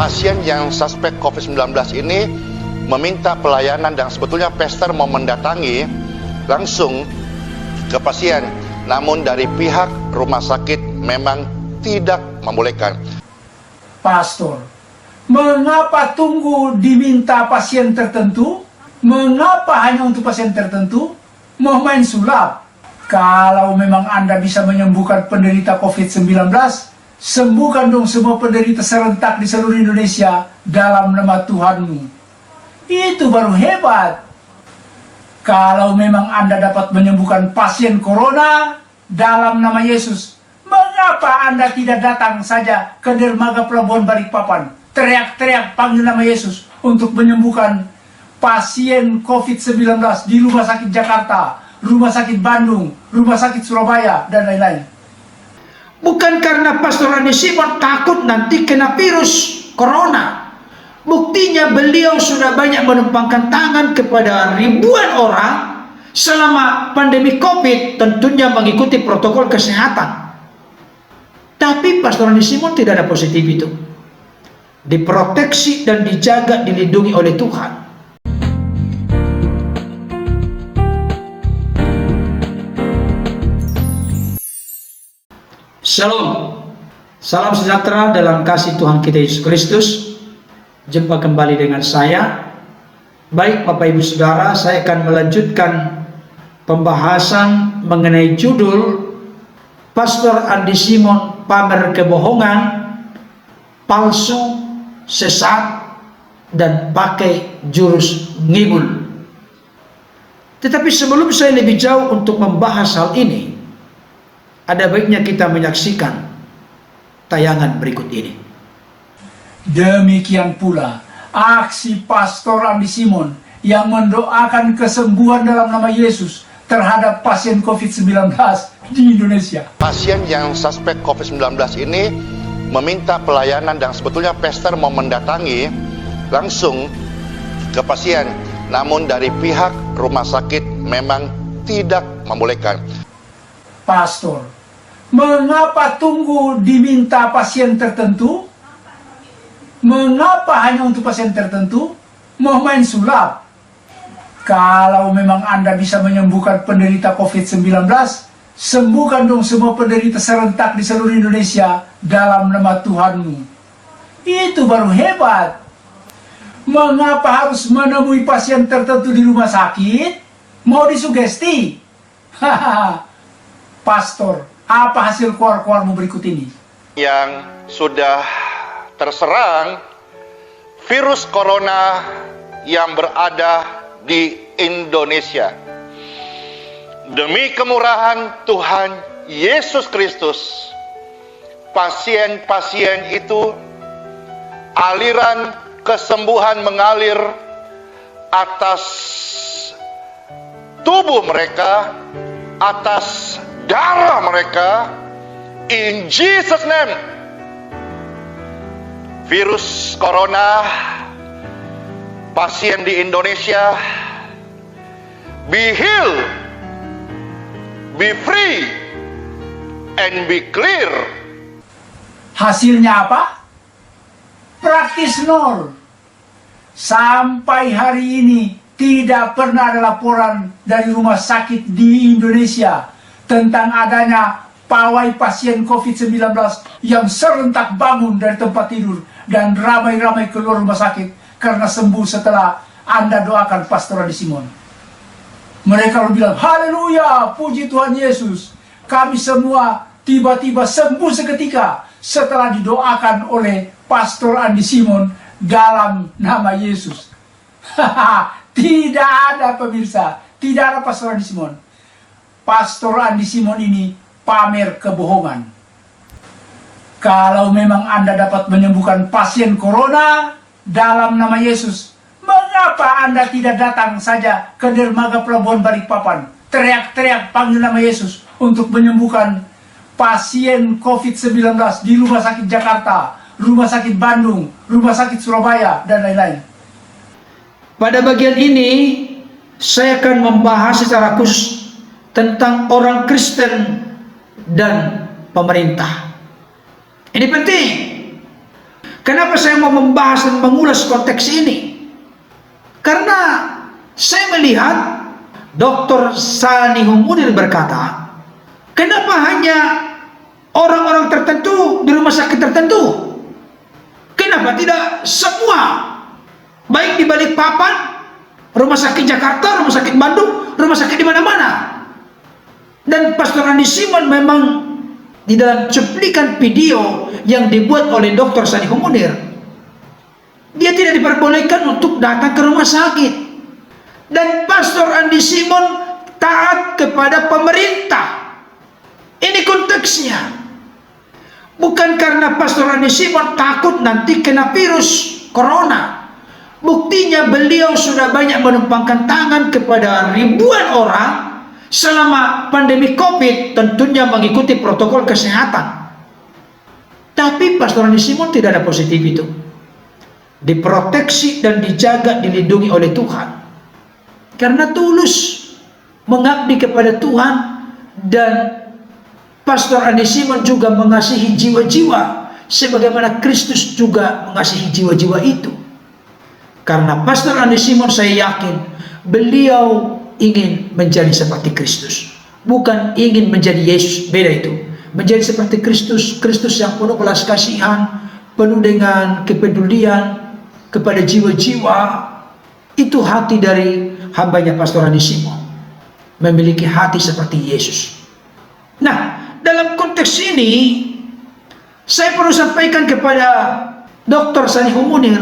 pasien yang suspek COVID-19 ini meminta pelayanan dan sebetulnya pastor mau mendatangi langsung ke pasien, namun dari pihak rumah sakit memang tidak membolehkan. Pastor, mengapa tunggu diminta pasien tertentu? Mengapa hanya untuk pasien tertentu? Mau main sulap? Kalau memang Anda bisa menyembuhkan penderita COVID-19, sembuhkan dong semua penderita serentak di seluruh Indonesia dalam nama Tuhanmu. Itu baru hebat. Kalau memang Anda dapat menyembuhkan pasien corona dalam nama Yesus, mengapa Anda tidak datang saja ke dermaga pelabuhan Balikpapan, teriak-teriak panggil nama Yesus untuk menyembuhkan pasien COVID-19 di Rumah Sakit Jakarta, Rumah Sakit Bandung, Rumah Sakit Surabaya, dan lain-lain? Bukan karena Pastor Andi Simon takut nanti kena virus corona. Buktinya beliau sudah banyak menumpangkan tangan kepada ribuan orang selama pandemi COVID, tentunya mengikuti protokol kesehatan. Tapi Pastor Andi Simon tidak ada positif itu. Diproteksi dan dijaga, dilindungi oleh Tuhan. Shalom. Salam sejahtera dalam kasih Tuhan kita Yesus Kristus. Jumpa kembali dengan saya. Baik Bapak Ibu Saudara, saya akan melanjutkan pembahasan mengenai judul Pastor Andi Simon pamer kebohongan, palsu, sesat, dan pakai jurus ngibul. Tetapi sebelum saya lebih jauh untuk membahas hal ini, ada baiknya kita menyaksikan tayangan berikut ini. Demikian pula aksi Pastor Andi Simon yang mendoakan kesembuhan dalam nama Yesus terhadap pasien COVID-19 di Indonesia. Pasien yang suspek COVID-19 ini meminta pelayanan dan sebetulnya pastor mau mendatangi langsung ke pasien, namun dari pihak rumah sakit memang tidak membolehkan. Pastor, mengapa tunggu diminta pasien tertentu? Mengapa hanya untuk pasien tertentu? Mau main sulap? Kalau memang Anda bisa menyembuhkan penderita COVID-19, sembuhkan dong semua penderita serentak di seluruh Indonesia dalam nama Tuhanmu. Itu baru hebat. Mengapa harus menemui pasien tertentu di rumah sakit? Mau disugesti? Pastor, apa hasil keluar-keluarmu berikut ini? Yang sudah terserang virus corona yang berada di Indonesia. Demi kemurahan Tuhan Yesus Kristus, pasien-pasien itu aliran kesembuhan mengalir atas tubuh mereka, atas darah mereka, in Jesus name. Virus corona, pasien di Indonesia, be healed, be free, and be clear. Hasilnya apa? Praktis nol. Sampai hari ini tidak pernah ada laporan dari rumah sakit di Indonesia tentang adanya pawai pasien COVID-19 yang serentak bangun dari tempat tidur dan ramai-ramai keluar rumah sakit karena sembuh setelah Anda doakan Pastor Andi Simon. Mereka lalu bilang, haleluya, puji Tuhan Yesus, kami semua tiba-tiba sembuh seketika setelah didoakan oleh Pastor Andi Simon dalam nama Yesus. Tidak ada pemirsa, tidak ada Pastor Andi Simon. Pastor Andi Simon ini pamer kebohongan. Kalau memang Anda dapat menyembuhkan pasien corona dalam nama Yesus, mengapa Anda tidak datang saja ke dermaga pelabuhan Balikpapan, teriak-teriak panggil nama Yesus untuk menyembuhkan pasien COVID-19 di Rumah Sakit Jakarta, Rumah Sakit Bandung, Rumah Sakit Surabaya, dan lain-lain? Pada bagian ini saya akan membahas secara khusus tentang orang Kristen dan pemerintah. Ini penting. Kenapa saya mau membahas dan mengulas konteks ini? Karena saya melihat Dr. Sani Humunir berkata, kenapa hanya orang-orang tertentu di rumah sakit tertentu? Kenapa tidak semua? Baik di Balikpapan, rumah sakit Jakarta, rumah sakit Bandung, rumah sakit di mana-mana. Dan Pastor Andi Simon memang di dalam cuplikan video yang dibuat oleh Dr. Sani Humunir, dia tidak diperbolehkan untuk datang ke rumah sakit. Dan Pastor Andi Simon taat kepada pemerintah. Ini konteksnya. Bukan karena Pastor Andi Simon takut nanti kena virus corona. Buktinya beliau sudah banyak menumpangkan tangan kepada ribuan orang selama pandemi COVID, tentunya mengikuti protokol kesehatan. Tapi Pastor Andi Simon tidak ada positif itu. Diproteksi dan dijaga, dilindungi oleh Tuhan. Karena tulus mengabdi kepada Tuhan, dan Pastor Andi Simon juga mengasihi jiwa-jiwa sebagaimana Kristus juga mengasihi jiwa-jiwa itu. Karena Pastor Andi Simon, saya yakin beliau ingin menjadi seperti Kristus, bukan ingin menjadi Yesus. Beda itu. Menjadi seperti Kristus, Kristus yang penuh belas kasihan, penuh dengan kepedulian kepada jiwa-jiwa. Itu hati dari hambanya Pastor Andi Simon, memiliki hati seperti Yesus. Nah, dalam konteks ini saya perlu sampaikan kepada Dr. Sani Humunir,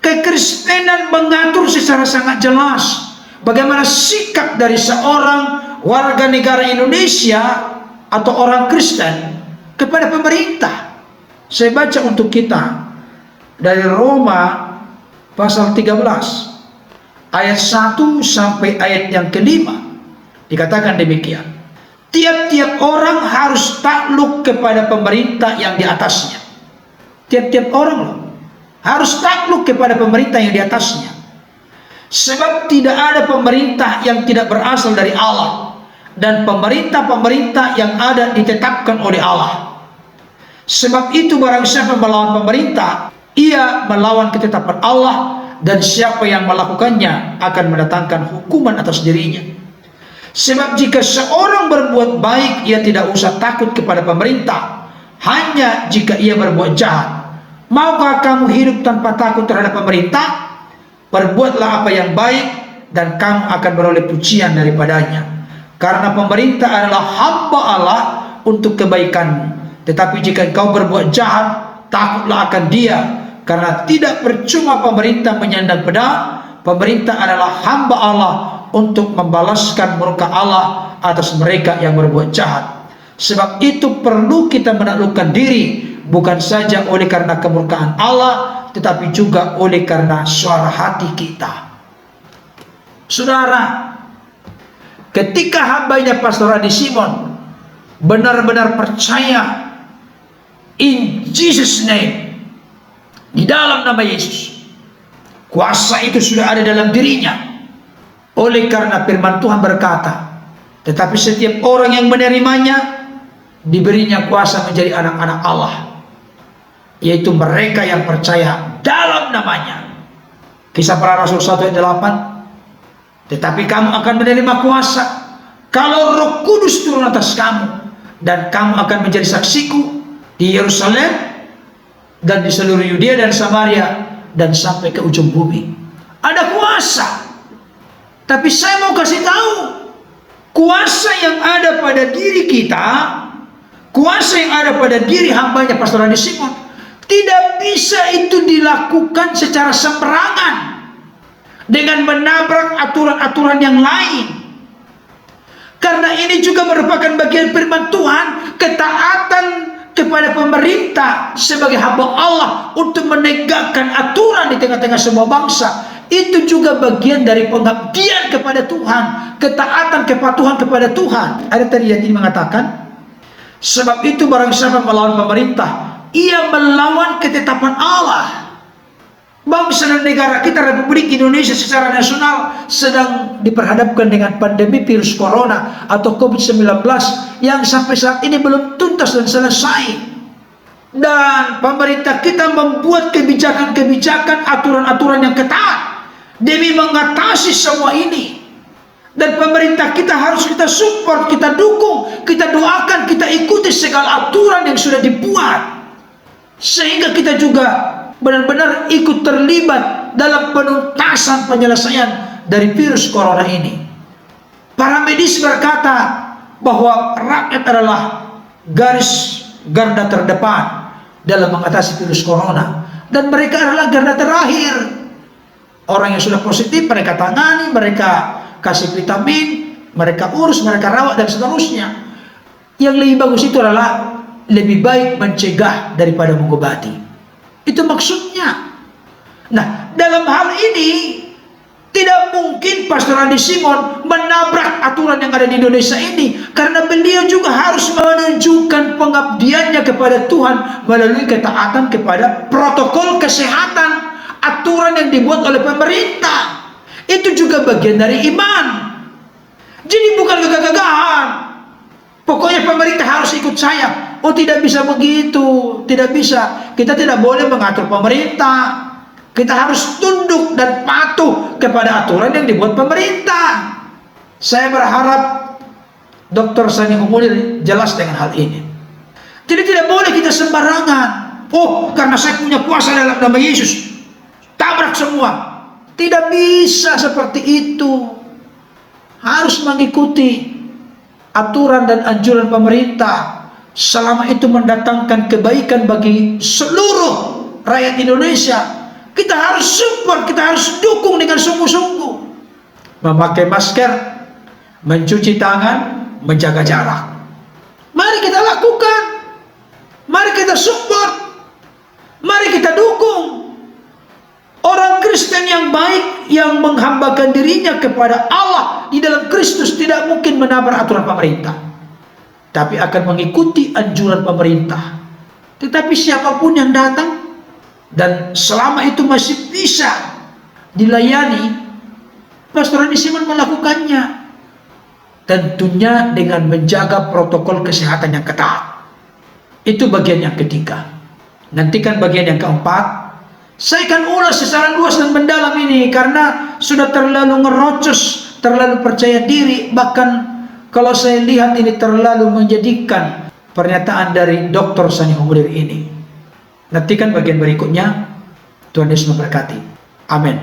kekristenan mengatur secara sangat jelas bagaimana sikap dari seorang warga negara Indonesia atau orang Kristen kepada pemerintah. Saya baca untuk kita dari Roma pasal 13 ayat 1 sampai ayat yang ke-5. Dikatakan demikian, tiap-tiap orang harus takluk kepada pemerintah yang di atasnya. Tiap-tiap orang harus takluk kepada pemerintah yang di atasnya. Sebab tidak ada pemerintah yang tidak berasal dari Allah, dan pemerintah-pemerintah yang ada ditetapkan oleh Allah. Sebab itu barang siapa melawan pemerintah, ia melawan ketetapan Allah, dan siapa yang melakukannya akan mendatangkan hukuman atas dirinya. Sebab jika seorang berbuat baik, ia tidak usah takut kepada pemerintah, hanya jika ia berbuat jahat. Maukah kamu hidup tanpa takut terhadap pemerintah? Perbuatlah apa yang baik, dan kamu akan beroleh pujian daripadanya. Karena pemerintah adalah hamba Allah untuk kebaikanmu. Tetapi jika engkau berbuat jahat, takutlah akan dia, karena tidak percuma pemerintah menyandang pedang. Pemerintah adalah hamba Allah untuk membalaskan murka Allah atas mereka yang berbuat jahat. Sebab itu perlu kita menaklukkan diri, bukan saja oleh karena kemurkaan Allah, tetapi juga oleh karena suara hati kita. Saudara, ketika hambanya Pastor Andi Simon benar-benar percaya in Jesus name, di dalam nama Yesus, kuasa itu sudah ada dalam dirinya. Oleh karena firman Tuhan berkata, tetapi setiap orang yang menerimanya diberinya kuasa menjadi anak-anak Allah, yaitu mereka yang percaya dalam namanya. Kisah Para Rasul 1 ayat 8. Tetapi kamu akan menerima kuasa kalau Roh Kudus turun atas kamu, dan kamu akan menjadi saksiku di Yerusalem dan di seluruh Yudea dan Samaria dan sampai ke ujung bumi. Ada kuasa. Tapi saya mau kasih tahu, kuasa yang ada pada diri kita, kuasa yang ada pada diri hambanya Pastor Andi Simon, tidak bisa itu dilakukan secara sembarangan dengan menabrak aturan-aturan yang lain. Karena ini juga merupakan bagian firman Tuhan, ketaatan kepada pemerintah sebagai hamba Allah untuk menegakkan aturan di tengah-tengah semua bangsa. Itu juga bagian dari pengabdian kepada Tuhan, ketaatan kepatuhan kepada Tuhan. Ada tadi yang ini mengatakan, sebab itu barang siapa melawan pemerintah, ia melawan ketetapan Allah. Bangsa dan negara kita Republik Indonesia secara nasional sedang diperhadapkan dengan pandemi virus corona atau COVID-19 yang sampai saat ini belum tuntas dan selesai. Dan pemerintah kita membuat kebijakan-kebijakan, aturan-aturan yang ketat demi mengatasi semua ini. Dan pemerintah kita harus kita support, kita dukung, kita doakan, kita ikuti segala aturan yang sudah dibuat. Sehingga kita juga benar-benar ikut terlibat dalam penuntasan penyelesaian dari virus corona ini. Para medis berkata bahwa rakyat adalah garis garda terdepan dalam mengatasi virus corona. Dan mereka adalah garda terakhir. Orang yang sudah positif mereka tangani, mereka kasih vitamin, mereka urus, mereka rawat dan seterusnya. Yang lebih bagus itu adalah lebih baik mencegah daripada mengobati. Itu maksudnya. Nah, dalam hal ini tidak mungkin Pastor Andi Simon menabrak aturan yang ada di Indonesia ini, karena beliau juga harus menunjukkan pengabdiannya kepada Tuhan melalui ketaatan kepada protokol kesehatan, aturan yang dibuat oleh pemerintah. Itu juga bagian dari iman. Jadi bukan kegagahan. Pokoknya pemerintah harus ikut saya. Oh, tidak bisa begitu. Tidak bisa. Kita tidak boleh mengatur pemerintah. Kita harus tunduk dan patuh kepada aturan yang dibuat pemerintah. Saya berharap Dr. Sani Umulir jelas dengan hal ini. Jadi tidak boleh kita sembarangan. Oh, karena saya punya kuasa dalam nama Yesus, tabrak semua. Tidak bisa seperti itu. Harus mengikuti aturan dan anjuran pemerintah selama itu mendatangkan kebaikan bagi seluruh rakyat Indonesia. Kita harus support, kita harus dukung dengan sungguh-sungguh. Memakai masker, mencuci tangan, menjaga jarak. Mari kita lakukan. Mari kita support. Mari kita dukung. Orang Kristen yang baik, yang menghambakan dirinya kepada Allah di dalam Kristus, tidak mungkin menabrak aturan pemerintah, tapi akan mengikuti anjuran pemerintah. Tetapi siapapun yang datang dan selama itu masih bisa dilayani, Pastor Andi Simon melakukannya, tentunya dengan menjaga protokol kesehatan yang ketat. Itu bagian yang ketiga. Nantikan bagian yang keempat. Saya akan ulas secara luas dan mendalam ini karena sudah terlalu ngerocos, terlalu percaya diri. Bahkan kalau saya lihat ini terlalu menjadikan pernyataan dari Dr. Sani Umulir ini. Nantikan bagian berikutnya. Tuhan Yesus memberkati. Amin.